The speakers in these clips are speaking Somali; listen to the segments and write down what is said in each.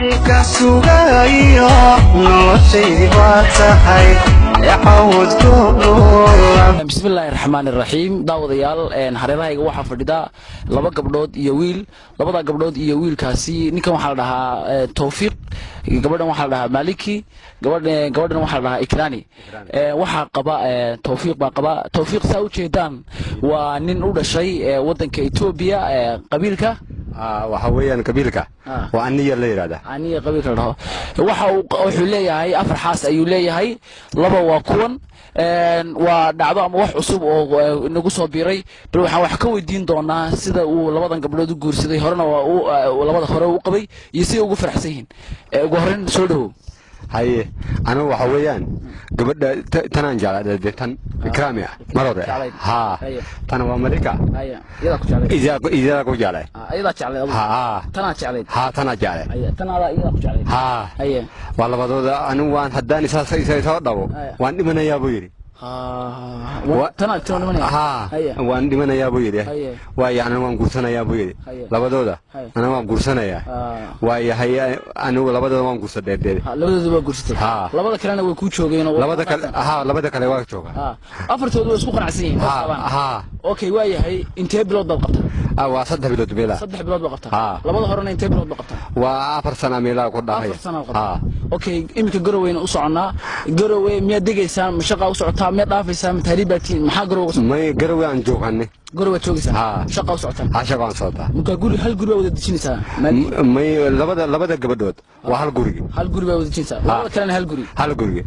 كسوغايو نوشي واتحي يعود كل بسم الله الرحمن الرحيم داوديال hareerahayga waxa fadhida laba gabdhood iyo wiil labada gabdhood iyo wiilkaasi ninkan waxa la dhahaa Tawfiq gabadhan waxa la dhahaa Maliki gabadhan waxa la dhahaa Ikrani waxa qaba Tawfiq baa qaba Tawfiq saa u jeedaan waa nin u dhashay wadanka Ethiopia qabiilka waxa weeyaan qabiilka waa aniga la yiraahdo aniga qabiilka la waxa uu wuxuu leeyahay afar xaas ayuu leeyahay laba waa kuwan waa dhacdo ama wax cusub oo nagu soo biiray bal waxaan wax ka weydiin doonaa sida uu labadan gabdhood u guursaday horena waa labada hore u qabay iyo si ugu faraxsan yihiin ugu horreyn soo dhaw haye ana waxa weeyaan gabadha tanaan jeclaaday tan ikraami marode ha tan waa malika haye iyada ku jeclay iyada ku jeclay iyada jeclay ha tanaa jeclay ha tanaa jeclay haye tanaa iyada ku jeclay ha haye waa labadooda anu waan haddaan isa soo dhawo waan dhimanayaa buu yiri tanaa dhimanayaa ha waan dhimanayaa buu yiri waa yaani waan guursanayaa buu yiri labadooda ana waan guursanayaa waa yahay anu labadooda waan guursaday labadooda waa guursatay labada kalena way ku joogeen labada kale waa jooga afartoodu way isku qanacsan yihiin okay waa yahay intee bilood baad qabtaa waa 3 bilood saddex bilood baad qabtaa labada horena intee bilood baad qabtaa waa 4 sano meelaa ku dhahay okay imika garoweena u soconaa garowe miyaad degaysaan mashaqa u socotaa miyaad dhaafaysaa matariibaatiin maxaa garowe u socotaa may garowe aan jooganay garowe joogaysaa shaqa u socotaa shaqa aan socotaa marka guri hal guri wada dejinaysaa may labada gabadhood waa hal guri wada dejinaysaa labada kalena hal guri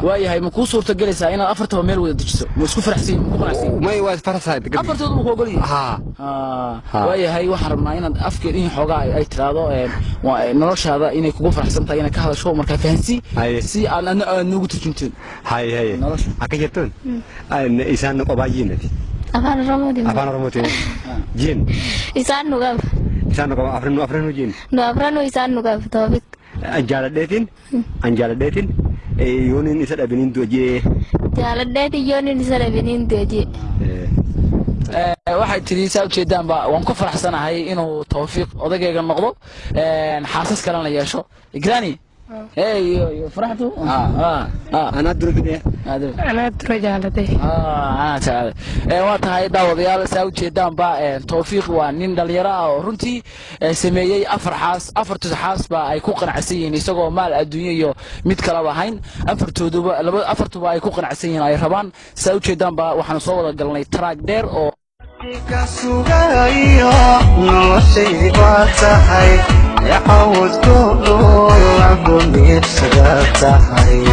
waa yahay ma ku suurta galaysaa inaad afartaba meel wada dejiso ma isku faraxsiin ma ku qanacsiin may waa faraxsayd afartoodu ma ku ogol yihiin waa yahay waxaan rabnaa inaad afkeed in xoogaa ay tiraado noloshaada inay kugu faraxsan tahay inaad ka hadasho markaa fahansi si aan noogu turjunteen haye akayton isaan qabaayinati afaan ramooti jin isaan nugab afrinu jin no afrinu isaan nugab Tawfiq anjaladetin yonin isa dhabinin doje jaladetin yonin isa dhabinin doje waxay tiri saa u jeedaan ba waan ku faraxsanahay inuu Tawfiq odagayga noqdo xaasas kalena yeesho Ikrani yo farxtu ana durugde ana durujaalade ana taal waa tahay daawadayaal saa u jeedaan ba Tawfiq waa nin dhalinyaro ah oo runtii sameeyay afartu xaas ba ay ku qanacsan yihiin isagoo maal adduunyo iyo mid kala ahayn afartuba ay ku qanacsan yihiin ay rabaan saa u jeedaan ba waxaan soo wada galnay track dheer oo كسوغايو نوشي واتحي يعود كل عقل يتغطحي